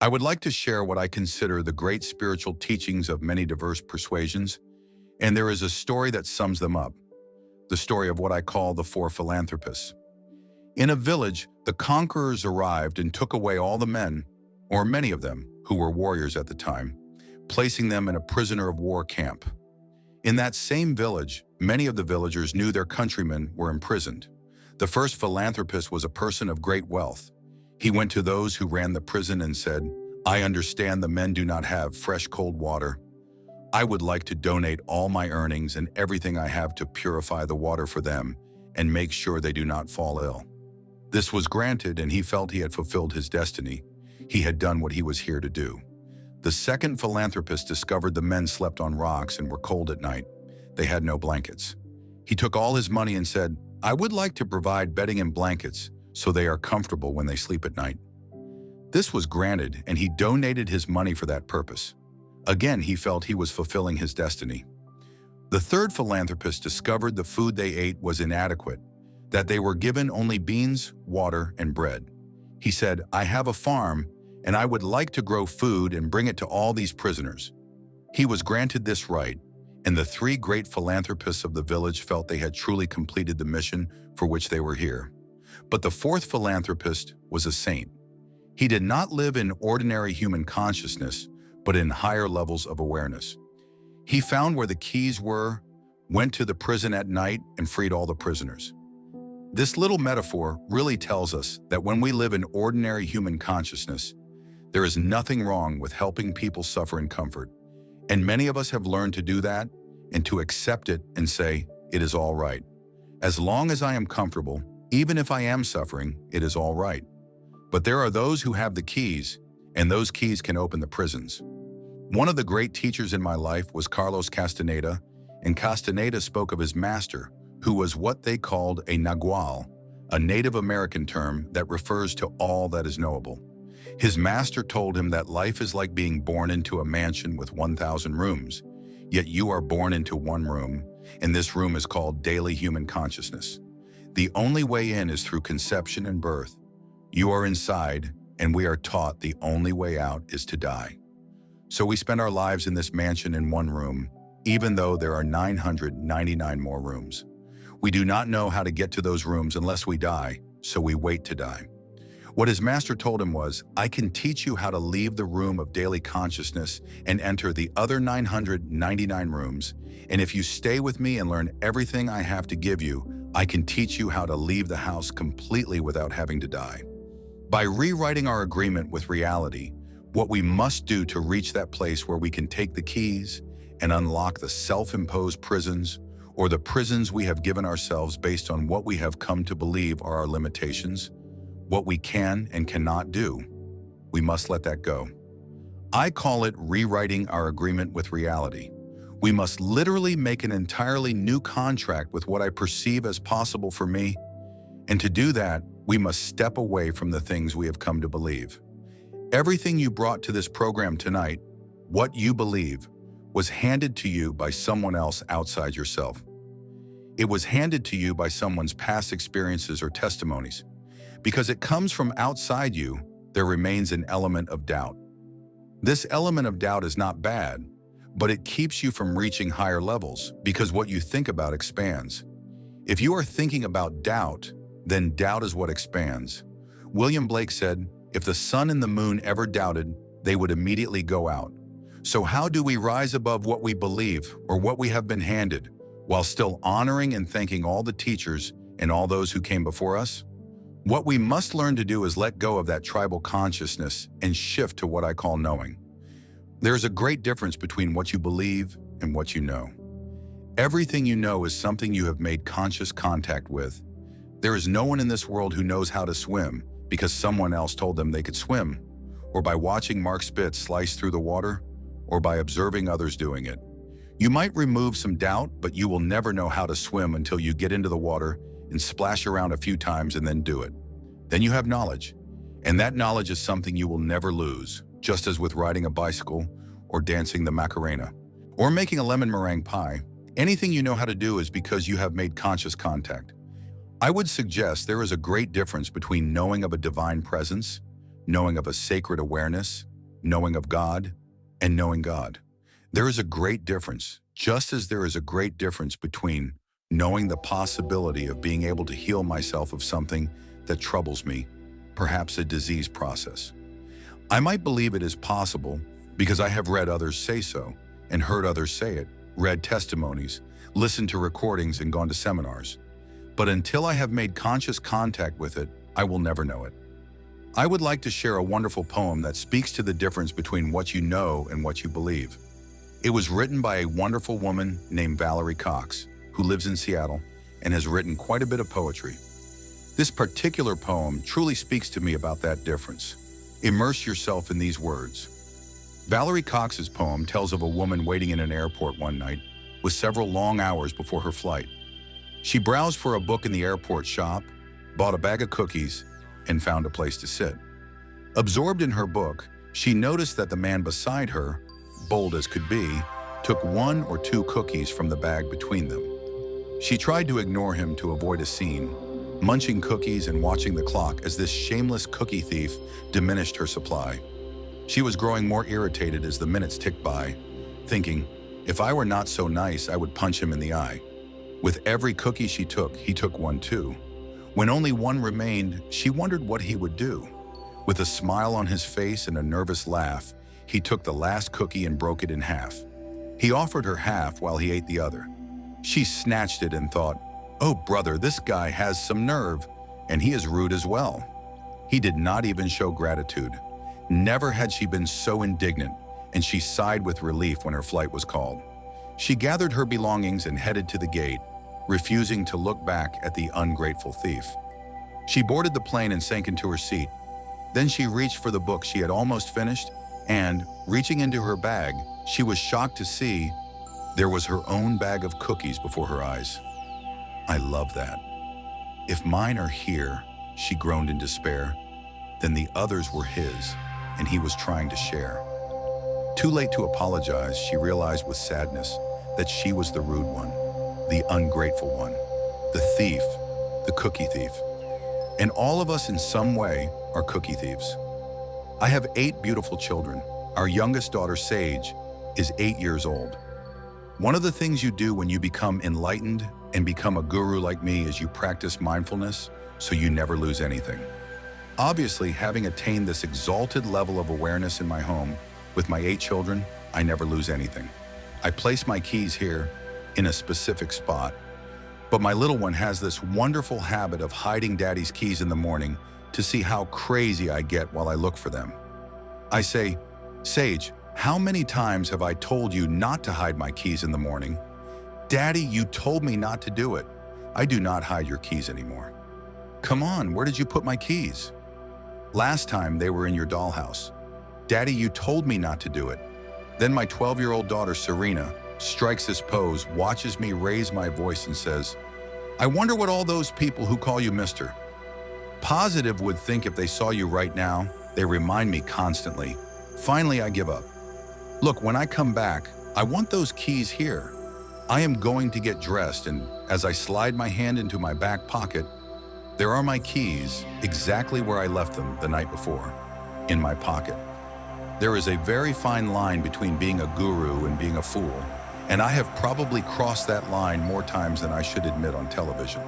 I would like to share what I consider the great spiritual teachings of many diverse persuasions, and there is a story that sums them up, the story of what I call the four philanthropists. In a village, the conquerors arrived and took away all the men, or many of them, who were warriors at the time, placing them in a prisoner of war camp. In that same village, many of the villagers knew their countrymen were imprisoned. The first philanthropist was a person of great wealth. He went to those who ran the prison and said, "I understand the men do not have fresh cold water. I would like to donate all my earnings and everything I have to purify the water for them and make sure they do not fall ill." This was granted, and he felt he had fulfilled his destiny. He had done what he was here to do. The second philanthropist discovered the men slept on rocks and were cold at night. They had no blankets. He took all his money and said, "I would like to provide bedding and blankets so they are comfortable when they sleep at night." This was granted, and he donated his money for that purpose. Again, he felt he was fulfilling his destiny. The third philanthropist discovered the food they ate was inadequate, that they were given only beans, water, and bread. He said, "I have a farm, and I would like to grow food and bring it to all these prisoners." He was granted this right, and the three great philanthropists of the village felt they had truly completed the mission for which they were here. But the fourth philanthropist was a saint. He did not live in ordinary human consciousness, but in higher levels of awareness. He found where the keys were, went to the prison at night, and freed all the prisoners. This little metaphor really tells us that when we live in ordinary human consciousness, there is nothing wrong with helping people suffer in comfort. And many of us have learned to do that and to accept it and say, "It is all right. As long as I am comfortable, even if I am suffering, it is all right." But there are those who have the keys, and those keys can open the prisons. One of the great teachers in my life was Carlos Castaneda, and Castaneda spoke of his master, who was what they called a nagual, a Native American term that refers to all that is knowable. His master told him that life is like being born into a mansion with 1,000 rooms, yet you are born into one room, and this room is called daily human consciousness. The only way in is through conception and birth. You are inside, and we are taught the only way out is to die. So we spend our lives in this mansion in one room, even though there are 999 more rooms. We do not know how to get to those rooms unless we die, so we wait to die. What his master told him was, "I can teach you how to leave the room of daily consciousness and enter the other 999 rooms, and if you stay with me and learn everything I have to give you, I can teach you how to leave the house completely without having to die." By rewriting our agreement with reality, what we must do to reach that place where we can take the keys and unlock the self-imposed prisons, or the prisons we have given ourselves based on what we have come to believe are our limitations, what we can and cannot do. We must let that go. I call it rewriting our agreement with reality. We must literally make an entirely new contract with what I perceive as possible for me, and to do that, we must step away from the things we have come to believe. Everything you brought to this program tonight, what you believe, was handed to you by someone else outside yourself. It was handed to you by someone's past experiences or testimonies. Because it comes from outside you, there remains an element of doubt. This element of doubt is not bad, but it keeps you from reaching higher levels because what you think about expands. If you are thinking about doubt, then doubt is what expands. William Blake said, "If the sun and the moon ever doubted, they would immediately go out." So how do we rise above what we believe or what we have been handed, while still honoring and thanking all the teachers and all those who came before us? What we must learn to do is let go of that tribal consciousness and shift to what I call knowing. There is a great difference between what you believe and what you know. Everything you know is something you have made conscious contact with. There is no one in this world who knows how to swim because someone else told them they could swim, or by watching Mark Spitz slice through the water, or by observing others doing it. You might remove some doubt, but you will never know how to swim until you get into the water and splash around a few times and then do it. Then you have knowledge, and that knowledge is something you will never lose, just as with riding a bicycle or dancing the Macarena or making a lemon meringue pie. Anything you know how to do is because you have made conscious contact. I would suggest there is a great difference between knowing of a divine presence, knowing of a sacred awareness, knowing of God and knowing God. There is a great difference, just as there is a great difference between knowing the possibility of being able to heal myself of something that troubles me, perhaps a disease process. I might believe it is possible because I have read others say so and heard others say it, read testimonies, listened to recordings, and gone to seminars. But until I have made conscious contact with it, I will never know it. I would like to share a wonderful poem that speaks to the difference between what you know and what you believe. It was written by a wonderful woman named Valerie Cox, who lives in Seattle and has written quite a bit of poetry. This particular poem truly speaks to me about that difference. Immerse yourself in these words. Valerie Cox's poem tells of a woman waiting in an airport one night with several long hours before her flight. She browsed for a book in the airport shop, bought a bag of cookies, and found a place to sit. Absorbed in her book, she noticed that the man beside her, bold as could be, took 1 or 2 cookies from the bag between them. She tried to ignore him to avoid a scene, munching cookies and watching the clock as this shameless cookie thief diminished her supply. She was growing more irritated as the minutes ticked by, thinking, if I were not so nice, I would punch him in the eye. With every cookie she took, he took one too. When only one remained, she wondered what he would do. With a smile on his face and a nervous laugh, he took the last cookie and broke it in half. He offered her half while he ate the other. She snatched it and thought, oh brother, this guy has some nerve, and he is rude as well. He did not even show gratitude. Never had she been so indignant, and she sighed with relief when her flight was called. She gathered her belongings and headed to the gate, refusing to look back at the ungrateful thief. She boarded the plane and sank into her seat. Then she reached for the book she had almost finished, and, reaching into her bag, she was shocked to see there was her own bag of cookies before her eyes. I love that. If mine are here, she groaned in despair, then the others were his, and he was trying to share. Too late to apologize, she realized with sadness that she was the rude one, the ungrateful one, the thief, the cookie thief. And all of us in some way are cookie thieves. I have 8 beautiful children. Our youngest daughter, Sage, is 8 years old. One of the things you do when you become enlightened and become a guru like me is you practice mindfulness so you never lose anything. Obviously, having attained this exalted level of awareness in my home, with my 8 children, I never lose anything. I place my keys here in a specific spot, but my little one has this wonderful habit of hiding daddy's keys in the morning to see how crazy I get while I look for them. I say, Sage, how many times have I told you not to hide my keys in the morning? Daddy, you told me not to do it. I do not hide your keys anymore. Come on, where did you put my keys? Last time they were in your dollhouse. Daddy, you told me not to do it. Then my 12-year-old daughter, Serena, strikes this pose, watches me raise my voice and says, I wonder what all those people who call you Mr. Positive would think if they saw you right now. They remind me constantly. Finally, I give up. Look, when I come back, I want those keys here. I am going to get dressed, and as I slide my hand into my back pocket, there are my keys exactly where I left them the night before, in my pocket. There is a very fine line between being a guru and being a fool, and I have probably crossed that line more times than I should admit on television.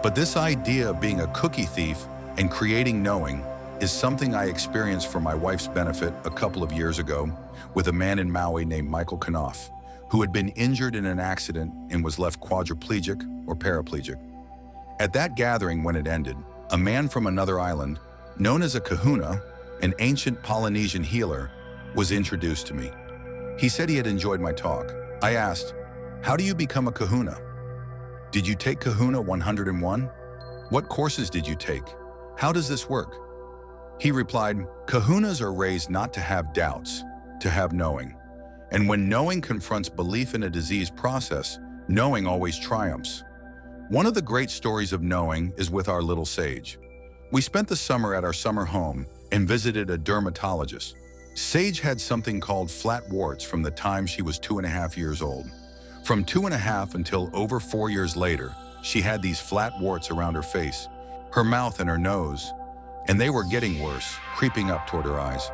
But this idea of being a cookie thief and creating knowing is something I experienced for my wife's benefit a couple of years ago with a man in Maui named Michael Knopf, who had been injured in an accident and was left quadriplegic or paraplegic. At that gathering, when it ended, a man from another island, known as a kahuna, an ancient Polynesian healer, was introduced to me. He said he had enjoyed my talk. I asked, how do you become a kahuna? Did you take Kahuna 101? What courses did you take? How does this work? He replied, kahunas are raised not to have doubts, to have knowing. And when knowing confronts belief in a disease process, knowing always triumphs. One of the great stories of knowing is with our little Sage. We spent the summer at our summer home and visited a dermatologist. Sage had something called flat warts from the time she was 2.5 years old. From 2.5 until over 4 years later, she had these flat warts around her face, her mouth and her nose, and they were getting worse, creeping up toward her eyes.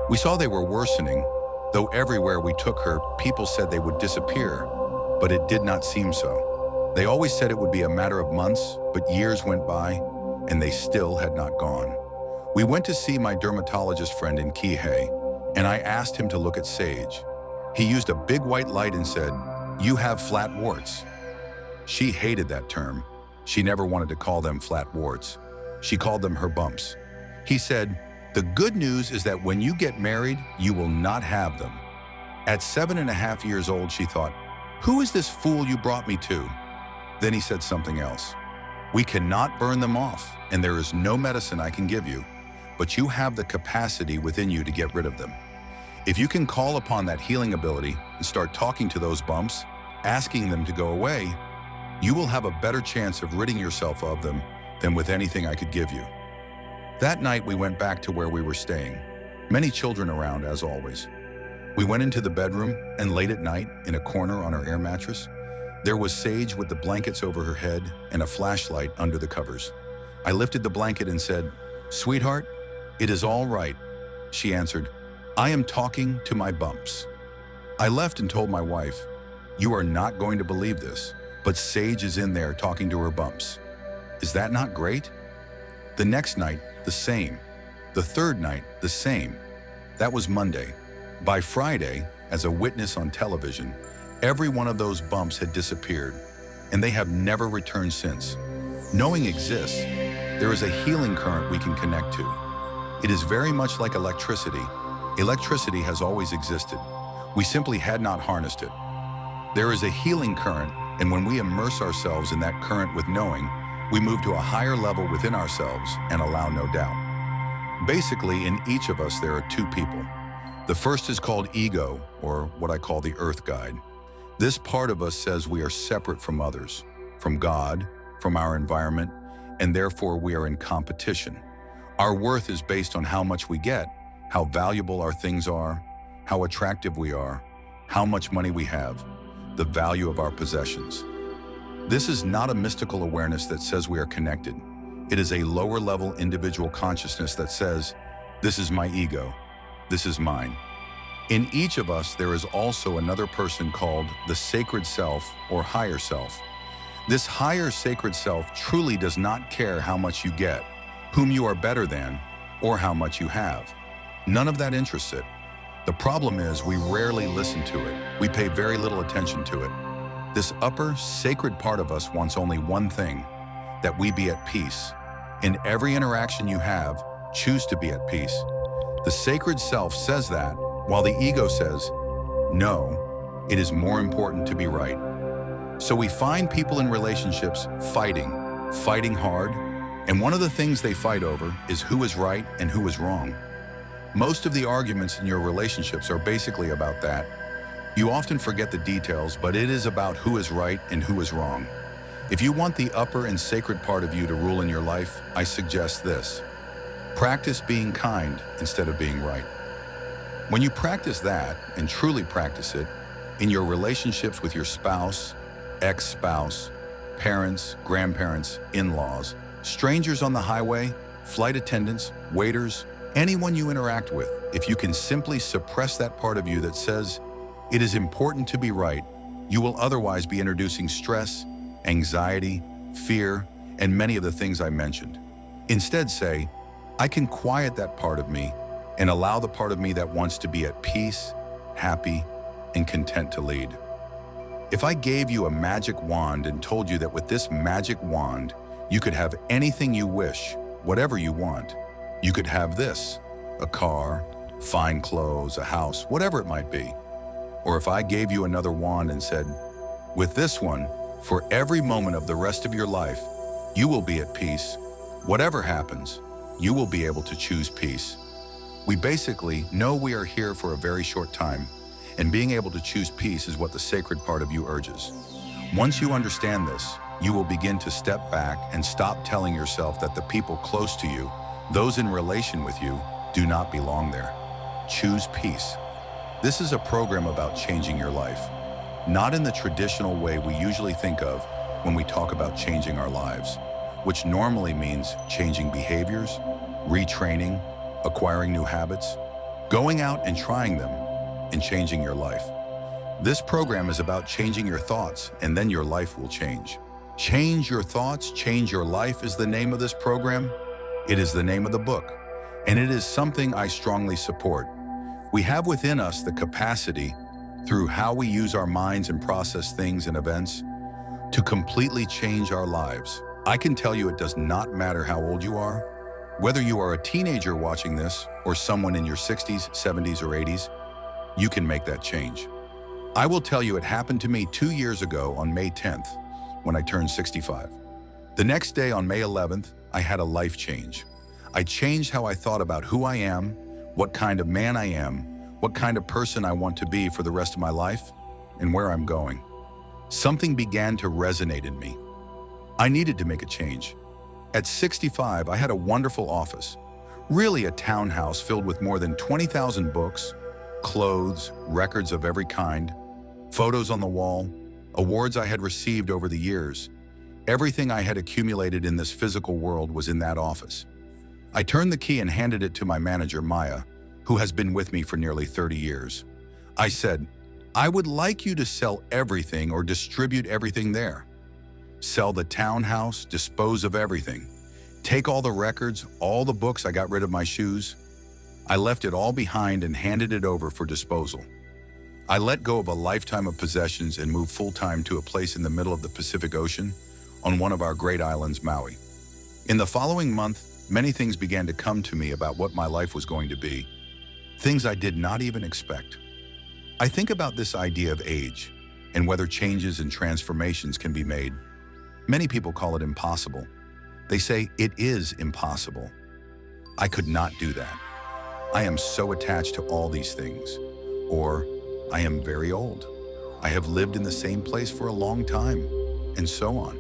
We saw they were worsening, though everywhere we took her, people said they would disappear, but it did not seem so. They always said it would be a matter of months, but years went by, and they still had not gone. We went to see my dermatologist friend in Kihei, and I asked him to look at Sage. He used a big white light and said, "You have flat warts." She hated that term. She never wanted to call them flat warts. She called them her bumps. He said, "The good news is that when you get married, you will not have them." At 7.5 years old, she thought, "Who is this fool you brought me to?" Then he said something else. "We cannot burn them off, and there is no medicine I can give you, but you have the capacity within you to get rid of them. If you can call upon that healing ability and start talking to those bumps, asking them to go away, you will have a better chance of ridding yourself of them than with anything I could give you." That night, we went back to where we were staying. Many children around, as always. We went into the bedroom, and late at night, in a corner on our air mattress, there was Sage with the blankets over her head and a flashlight under the covers. I lifted the blanket and said, "Sweetheart, it is all right." She answered, "I am talking to my bumps." I left and told my wife, "You are not going to believe this, but Sage is in there talking to her bumps. Is that not great?" The next night, the same. The third night, the same. That was Monday. By Friday, as a witness on television, every one of those bumps had disappeared, and they have never returned since. Knowing exists, there is a healing current we can connect to. It is very much like electricity. Electricity has always existed. We simply had not harnessed it. There is a healing current, and when we immerse ourselves in that current with knowing, we move to a higher level within ourselves and allow no doubt. Basically, in each of us, there are two people. The first is called ego, or what I call the earth guide. This part of us says we are separate from others, from God, from our environment, and therefore we are in competition. Our worth is based on how much we get, how valuable our things are, how attractive we are, how much money we have, the value of our possessions. This is not a mystical awareness that says we are connected. It is a lower level individual consciousness that says, "This is my ego. This is mine." In each of us, there is also another person called the sacred self or higher self. This higher sacred self truly does not care how much you get, whom you are better than, or how much you have. None of that interests it. The problem is we rarely listen to it. We pay very little attention to it. This upper, sacred part of us wants only one thing, that we be at peace. In every interaction you have, choose to be at peace. The sacred self says that, while the ego says, "No, it is more important to be right." So we find people in relationships fighting hard, and one of the things they fight over is who is right and who is wrong. Most of the arguments in your relationships are basically about that. You often forget the details, but it is about who is right and who is wrong. If you want the upper and sacred part of you to rule in your life, I suggest this. Practice being kind instead of being right. When you practice that, and truly practice it, in your relationships with your spouse, ex-spouse, parents, grandparents, in-laws, strangers on the highway, flight attendants, waiters, anyone you interact with, if you can simply suppress that part of you that says, "It is important to be right," you will otherwise be introducing stress, anxiety, fear, and many of the things I mentioned. Instead say, "I can quiet that part of me and allow the part of me that wants to be at peace, happy, and content to lead." If I gave you a magic wand and told you that with this magic wand, you could have anything you wish, whatever you want, you could have this, a car, fine clothes, a house, whatever it might be. Or if I gave you another wand and said, with this one, for every moment of the rest of your life, you will be at peace. Whatever happens, you will be able to choose peace. We basically know we are here for a very short time, and being able to choose peace is what the sacred part of you urges. Once you understand this, you will begin to step back and stop telling yourself that the people close to you, those in relation with you, do not belong there. Choose peace. This is a program about changing your life, not in the traditional way we usually think of when we talk about changing our lives, which normally means changing behaviors, retraining, acquiring new habits. going out and trying them and changing your life. This program is about changing your thoughts, and then your life will change. Change Your Thoughts, Change Your Life is the name of this program. It is the name of the book, and it is something I strongly support. We have within us the capacity, through how we use our minds and process things and events, to completely change our lives. I can tell you it does not matter how old you are. Whether you are a teenager watching this or someone in your 60s, 70s, or 80s, you can make that change. I will tell you it happened to me 2 years ago on May 10th, when I turned 65. The next day on May 11th, I had a life change. I changed how I thought about who I am, what kind of man I am, what kind of person I want to be for the rest of my life, and where I'm going. Something began to resonate in me. I needed to make a change. At 65, I had a wonderful office, really a townhouse filled with more than 20,000 books, clothes, records of every kind, photos on the wall, awards I had received over the years. Everything I had accumulated in this physical world was in that office. I turned the key and handed it to my manager, Maya, who has been with me for nearly 30 years. I said, I would like you to sell everything or distribute everything there. Sell the townhouse, dispose of everything. Take all the records, all the books. I got rid of my shoes. I left it all behind and handed it over for disposal. I let go of a lifetime of possessions and moved full-time to a place in the middle of the Pacific Ocean on one of our great islands, Maui. In the following month, many things began to come to me about what my life was going to be, things I did not even expect. I think about this idea of age and whether changes and transformations can be made. Many people call it impossible. They say it is impossible. I could not do that. I am so attached to all these things. Or, I am very old. I have lived in the same place for a long time, and so on.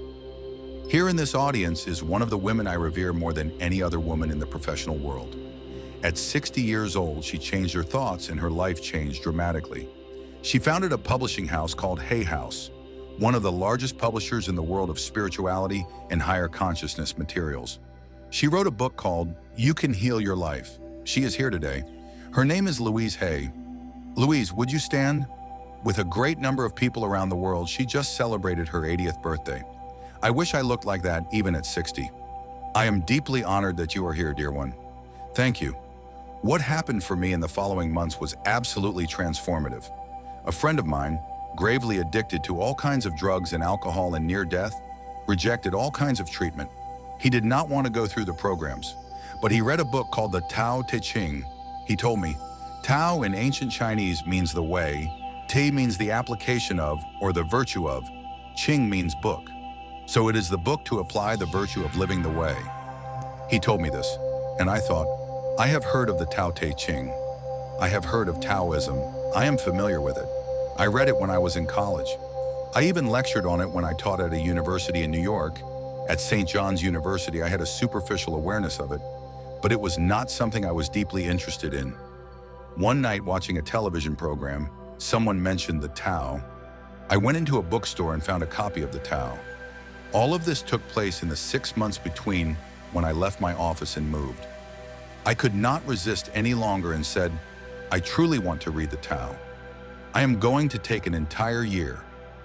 Here in this audience is one of the women I revere more than any other woman in the professional world. At 60 years old, she changed her thoughts and her life changed dramatically. She founded a publishing house called Hay House, one of the largest publishers in the world of spirituality and higher consciousness materials. She wrote a book called You Can Heal Your Life. She is here today. Her name is Louise Hay. Louise, would you stand? With a great number of people around the world, she just celebrated her 80th birthday. I wish I looked like that even at 60. I am deeply honored that you are here, dear one. Thank you. What happened for me in the following months was absolutely transformative. A friend of mine, gravely addicted to all kinds of drugs and alcohol and near death, rejected all kinds of treatment. He did not want to go through the programs, but he read a book called the Tao Te Ching. He told me, Tao in ancient Chinese means the way, Te means the application of or the virtue of, Ching means book. So it is the book to apply the virtue of living the way. He told me this, and I thought, I have heard of the Tao Te Ching. I have heard of Taoism. I am familiar with it. I read it when I was in college. I even lectured on it when I taught at a university in New York. At St. John's University, I had a superficial awareness of it, but it was not something I was deeply interested in. One night watching a television program, someone mentioned the Tao. I went into a bookstore and found a copy of the Tao. All of this took place in the 6 months between when I left my office and moved. I could not resist any longer and said, I truly want to read the Tao. I am going to take an entire year,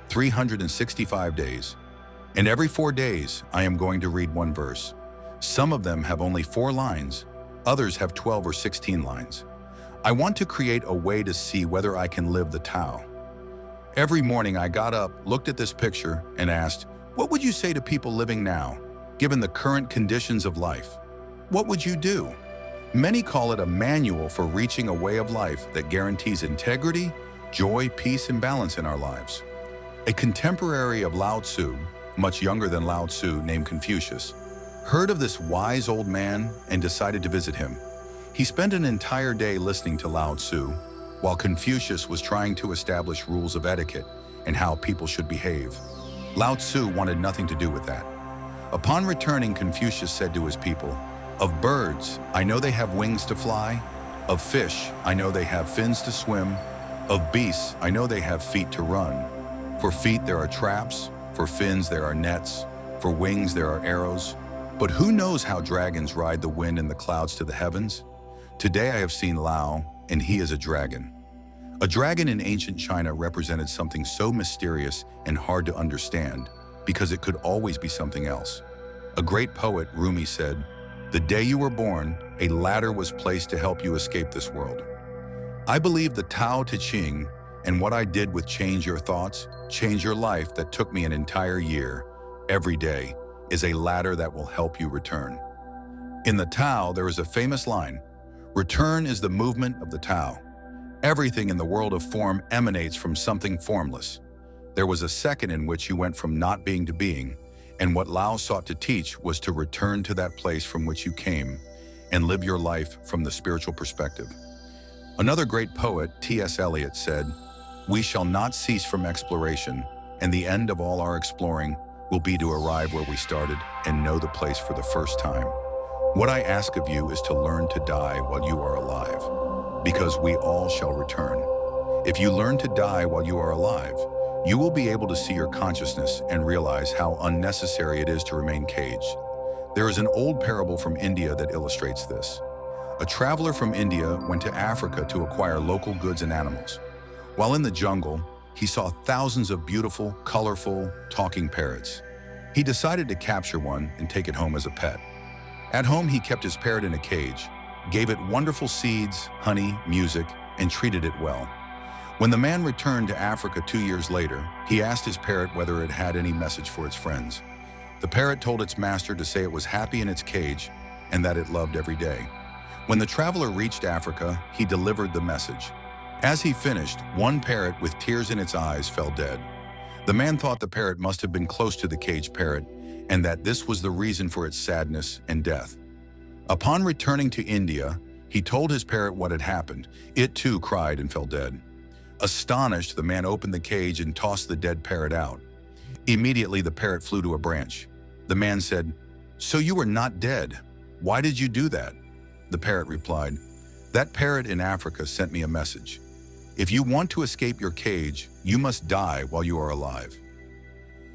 365 days, and every 4 days I am going to read one verse. Some of them have only 4 lines, others have 12 or 16 lines. I want to create a way to see whether I can live the Tao. Every morning I got up, looked at this picture, and asked, what would you say to people living now, given the current conditions of life? What would you do? Many call it a manual for reaching a way of life that guarantees integrity, joy, peace, and balance in our lives. A contemporary of Lao Tzu, much younger than Lao Tzu, named Confucius, heard of this wise old man and decided to visit him. He spent an entire day listening to Lao Tzu, while Confucius was trying to establish rules of etiquette and how people should behave. Lao Tzu wanted nothing to do with that. Upon returning, Confucius said to his people, of birds, I know they have wings to fly. Of fish, I know they have fins to swim. Of beasts, I know they have feet to run. For feet there are traps, for fins there are nets, for wings there are arrows. But who knows how dragons ride the wind and the clouds to the heavens? Today I have seen Lao, and he is a dragon. A dragon in ancient China represented something so mysterious and hard to understand because it could always be something else. A great poet, Rumi, said, "The day you were born, a ladder was placed to help you escape this world." I believe the Tao Te Ching and what I did with Change Your Thoughts, Change Your Life that took me an entire year, every day, is a ladder that will help you return. In the Tao, there is a famous line, "Return is the movement of the Tao." Everything in the world of form emanates from something formless. There was a second in which you went from not being to being, and what Lao sought to teach was to return to that place from which you came and live your life from the spiritual perspective. Another great poet, T.S. Eliot, said, "We shall not cease from exploration, and the end of all our exploring will be to arrive where we started and know the place for the first time." What I ask of you is to learn to die while you are alive, because we all shall return. If you learn to die while you are alive, you will be able to see your consciousness and realize how unnecessary it is to remain caged. There is an old parable from India that illustrates this. A traveler from India went to Africa to acquire local goods and animals. While in the jungle, he saw thousands of beautiful, colorful, talking parrots. He decided to capture one and take it home as a pet. At home, he kept his parrot in a cage, gave it wonderful seeds, honey, music, and treated it well. When the man returned to Africa 2 years later, he asked his parrot whether it had any message for its friends. The parrot told its master to say it was happy in its cage and that it loved every day. When the traveler reached Africa, he delivered the message. As he finished, one parrot with tears in its eyes fell dead. The man thought the parrot must have been close to the caged parrot and that this was the reason for its sadness and death. Upon returning to India, he told his parrot what had happened. It too cried and fell dead. Astonished, the man opened the cage and tossed the dead parrot out. Immediately, the parrot flew to a branch. The man said, "So you were not dead. Why did you do that?" The parrot replied, "That parrot in Africa sent me a message. If you want to escape your cage, you must die while you are alive."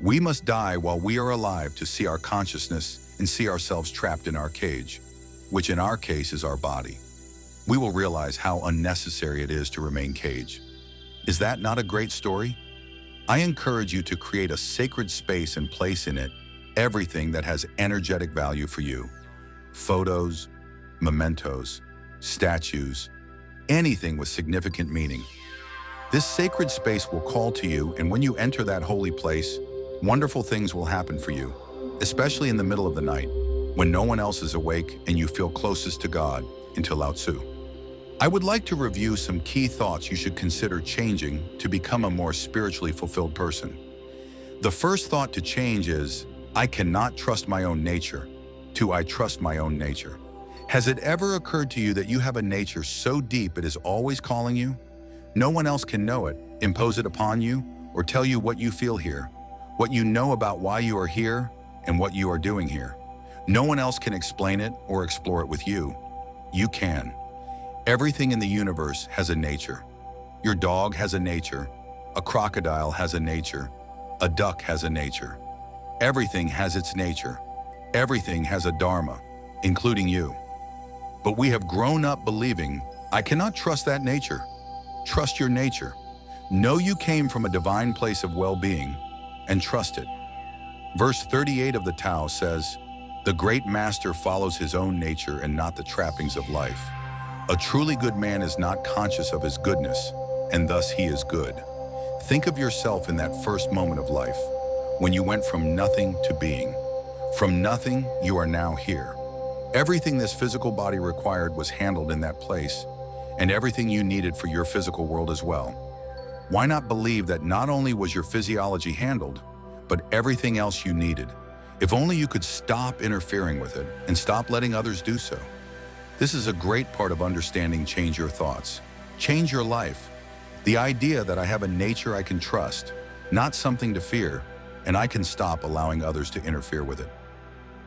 We must die while we are alive to see our consciousness and see ourselves trapped in our cage, which in our case is our body. We will realize how unnecessary it is to remain caged. Is that not a great story? I encourage you to create a sacred space and place in it everything that has energetic value for you. Photos, mementos, statues, anything with significant meaning. This sacred space will call to you, and when you enter that holy place, wonderful things will happen for you, especially in the middle of the night, when no one else is awake and you feel closest to God, until Lao Tzu. I would like to review some key thoughts you should consider changing to become a more spiritually fulfilled person. The first thought to change is, I cannot trust my own nature, to I trust my own nature. Has it ever occurred to you that you have a nature so deep it is always calling you? No one else can know it, impose it upon you, or tell you what you feel here, what you know about why you are here, and what you are doing here. No one else can explain it or explore it with you. You can. Everything in the universe has a nature. Your dog has a nature. A crocodile has a nature. A duck has a nature. Everything has its nature. Everything has a dharma, including you. But we have grown up believing, I cannot trust that nature. Trust your nature. Know you came from a divine place of well-being, and trust it. Verse 38 of the Tao says, "The great master follows his own nature and not the trappings of life. A truly good man is not conscious of his goodness, and thus he is good." Think of yourself in that first moment of life, when you went from nothing to being. From nothing, you are now here. Everything this physical body required was handled in that place, and everything you needed for your physical world as well. Why not believe that not only was your physiology handled, but everything else you needed? If only you could stop interfering with it and stop letting others do so. This is a great part of understanding Change Your Thoughts. Change your life. The idea that I have a nature I can trust, not something to fear, and I can stop allowing others to interfere with it.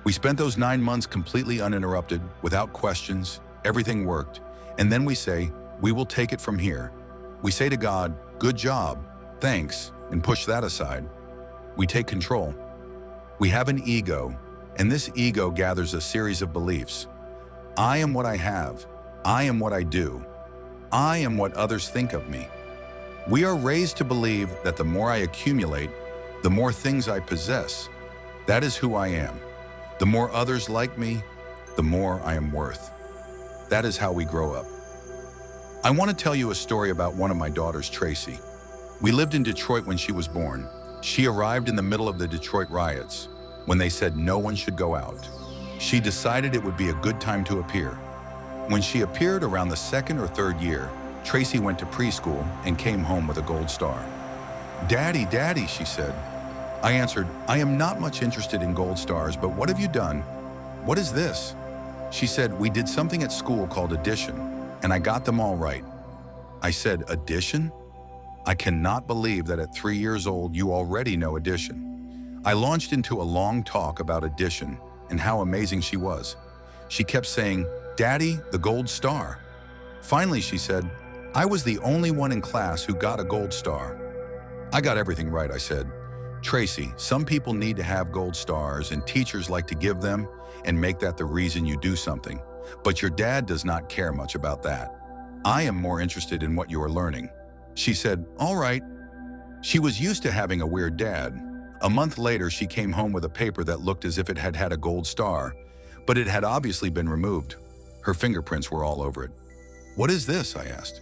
We spent those 9 months completely uninterrupted, without questions, everything worked, and then we say, we will take it from here. We say to God, good job, thanks, and push that aside. We take control. We have an ego, and this ego gathers a series of beliefs. I am what I have. I am what I do. I am what others think of me. We are raised to believe that the more I accumulate, the more things I possess. That is who I am. The more others like me, the more I am worth. That is how we grow up. I want to tell you a story about one of my daughters, Tracy. We lived in Detroit when she was born. She arrived in the middle of the Detroit riots, when they said no one should go out. She decided it would be a good time to appear. When she appeared around the second or third year, Tracy went to preschool and came home with a gold star. "Daddy, Daddy," she said. I answered, "I am not much interested in gold stars, but what have you done?" "What is this?" She said, "We did something at school called addition, and I got them all right." I said, "Addition? I cannot believe that at 3 years old you already know addition." I launched into a long talk about addition and how amazing she was. She kept saying, "Daddy, the gold star." Finally, she said, "I was the only one in class who got a gold star." "I got everything right," I said. "Tracy, some people need to have gold stars and teachers like to give them and make that the reason you do something. But your dad does not care much about that. I am more interested in what you are learning." She said, "All right." She was used to having a weird dad. A month later, she came home with a paper that looked as if it had had a gold star, but it had obviously been removed. Her fingerprints were all over it. "What is this?" I asked.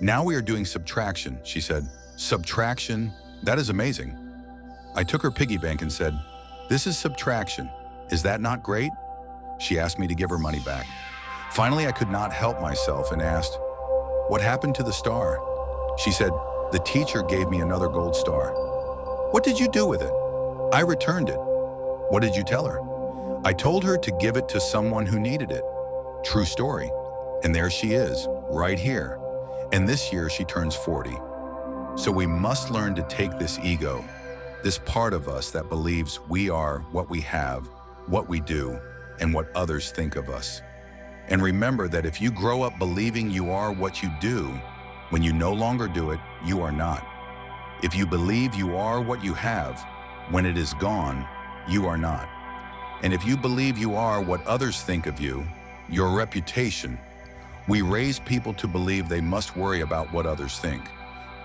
"Now we are doing subtraction," she said. "Subtraction? That is amazing." I took her piggy bank and said, "This is subtraction. Is that not great?" She asked me to give her money back. Finally, I could not help myself and asked, "What happened to the star?" She said, "The teacher gave me another gold star." "What did you do with it?" "I returned it." "What did you tell her?" "I told her to give it to someone who needed it." True story. And there she is, right here. And this year she turns 40. So we must learn to take this ego, this part of us that believes we are what we have, what we do, and what others think of us. And remember that if you grow up believing you are what you do, when you no longer do it, you are not. If you believe you are what you have, when it is gone, you are not. And if you believe you are what others think of you, your reputation, we raise people to believe they must worry about what others think.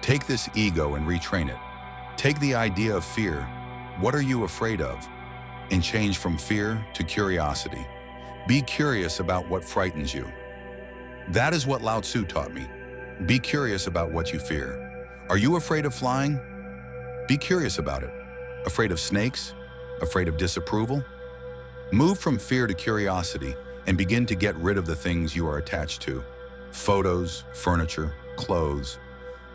Take this ego and retrain it. Take the idea of fear, what are you afraid of? And change from fear to curiosity. Be curious about what frightens you. That is what Lao Tzu taught me. Be curious about what you fear. Are you afraid of flying? Be curious about it. Afraid of snakes? Afraid of disapproval? Move from fear to curiosity and begin to get rid of the things you are attached to. Photos, furniture, clothes,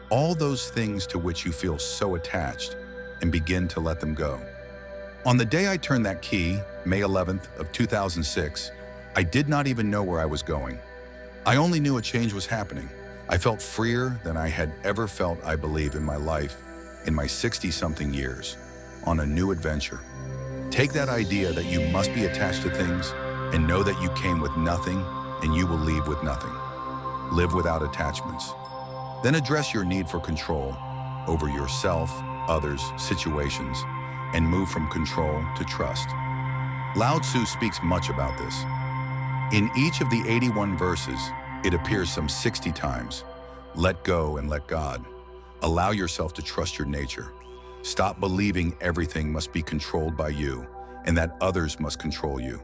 all those things to which you feel so attached, and begin to let them go. On the day I turned that key, May 11th of 2006, I did not even know where I was going. I only knew a change was happening. I felt freer than I had ever felt, I believe, in my life, in my 60-something years, on a new adventure. Take that idea that you must be attached to things and know that you came with nothing and you will leave with nothing. Live without attachments. Then address your need for control over yourself, others, situations, and move from control to trust. Lao Tzu speaks much about this. In each of the 81 verses, it appears some 60 times. Let go and let God. Allow yourself to trust your nature. Stop believing everything must be controlled by you and that others must control you.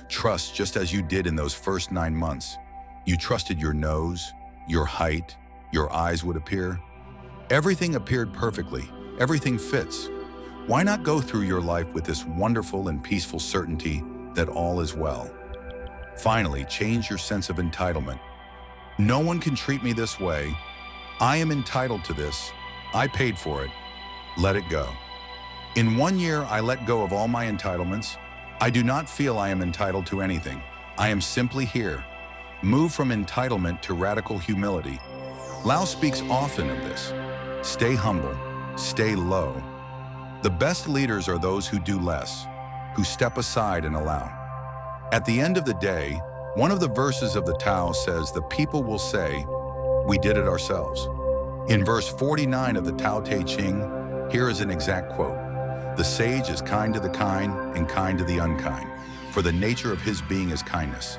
Trust just as you did in those first 9 months. You trusted your nose, your height, your eyes would appear. Everything appeared perfectly. Everything fits. Why not go through your life with this wonderful and peaceful certainty that all is well? Finally, change your sense of entitlement. No one can treat me this way. I am entitled to this. I paid for it. Let it go. In 1 year, I let go of all my entitlements. I do not feel I am entitled to anything. I am simply here. Move from entitlement to radical humility. Lao speaks often of this. Stay humble. Stay low. The best leaders are those who do less, who step aside and allow. At the end of the day, one of the verses of the Tao says the people will say, "We did it ourselves." In verse 49 of the Tao Te Ching, here is an exact quote. "The sage is kind to the kind and kind to the unkind, for the nature of his being is kindness.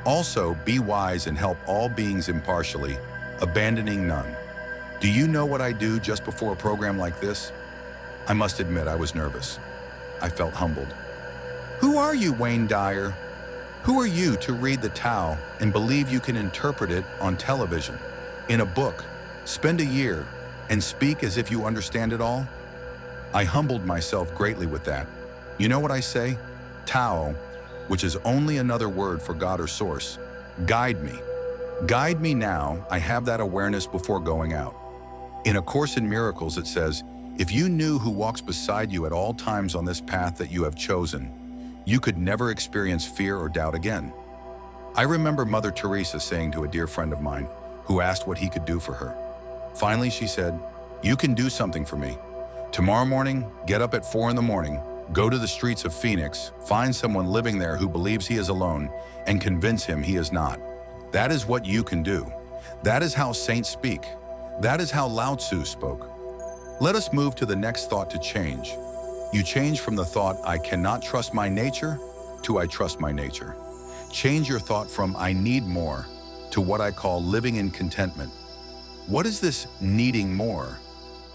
Also, be wise and help all beings impartially, abandoning none. Do you know what I do just before a program like this? I must admit I was nervous. I felt humbled. Who are you, Wayne Dyer? Who are you to read the Tao and believe you can interpret it on television, in a book, spend a year, and speak as if you understand it all? I humbled myself greatly with that. You know what I say? Tao, which is only another word for God or source. Guide me. Guide me now. I have that awareness before going out. In A Course in Miracles, it says, if you knew who walks beside you at all times on this path that you have chosen, you could never experience fear or doubt again. I remember Mother Teresa saying to a dear friend of mine who asked what he could do for her. Finally, she said, you can do something for me. Tomorrow morning, get up at 4 a.m, go to the streets of Phoenix, find someone living there who believes he is alone, and convince him he is not. That is what you can do. That is how saints speak. That is how Lao Tzu spoke. Let us move to the next thought to change. You change from the thought, I cannot trust my nature, to I trust my nature. Change your thought from I need more to what I call living in contentment. What is this needing more?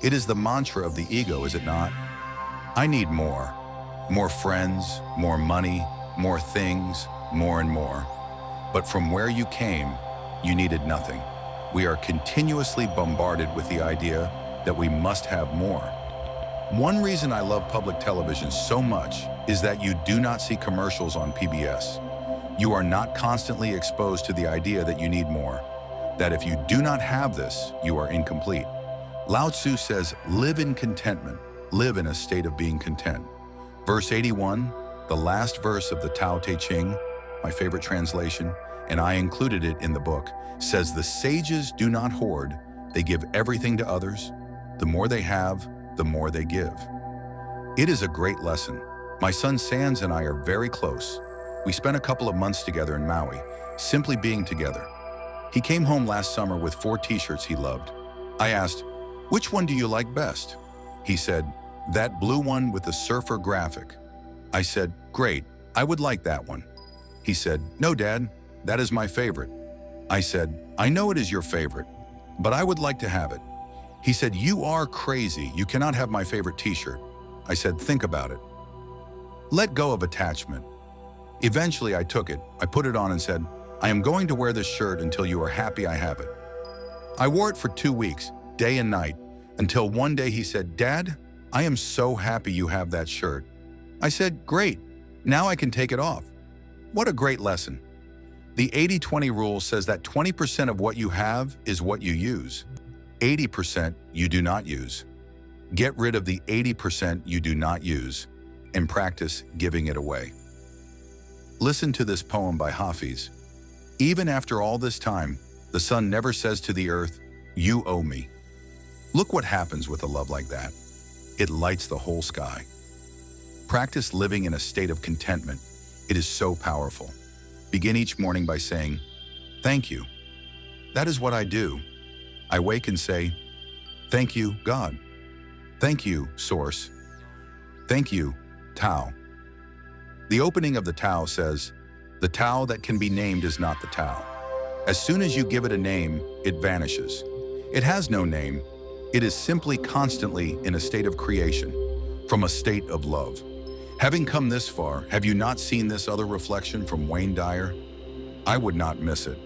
It is the mantra of the ego, is it not? I need more. More friends, more money, more things, more and more. But from where you came, you needed nothing. We are continuously bombarded with the idea that we must have more. One reason I love public television so much is that you do not see commercials on PBS. You are not constantly exposed to the idea that you need more, that if you do not have this, you are incomplete. Lao Tzu says, live in contentment, live in a state of being content. Verse 81, the last verse of the Tao Te Ching, my favorite translation, and I included it in the book, says the sages do not hoard, they give everything to others. The more they have, the more they give. It is a great lesson. My son Sans and I are very close. We spent a couple of months together in Maui, simply being together. He came home last summer with 4 t-shirts he loved. I asked, which one do you like best? He said, that blue one with the surfer graphic. I said, great, I would like that one. He said, no, Dad, that is my favorite. I said, I know it is your favorite, but I would like to have it. He said, you are crazy. You cannot have my favorite t-shirt. I said, think about it. Let go of attachment. Eventually, I took it, I put it on and said, I am going to wear this shirt until you are happy I have it. I wore it for 2 weeks, day and night, until one day he said, Dad, I am so happy you have that shirt. I said, great, now I can take it off. What a great lesson. The 80-20 rule says that 20% of what you have is what you use. 80% you do not use. Get rid of the 80% you do not use and practice giving it away. Listen to this poem by Hafiz. Even after all this time, the sun never says to the earth, you owe me. Look what happens with a love like that. It lights the whole sky. Practice living in a state of contentment. It is so powerful. Begin each morning by saying, thank you. That is what I do. I wake and say, thank you, God. Thank you, Source. Thank you, Tao. The opening of the Tao says, the Tao that can be named is not the Tao. As soon as you give it a name, it vanishes. It has no name. It is simply constantly in a state of creation, from a state of love. Having come this far, have you not seen this other reflection from Wayne Dyer? I would not miss it.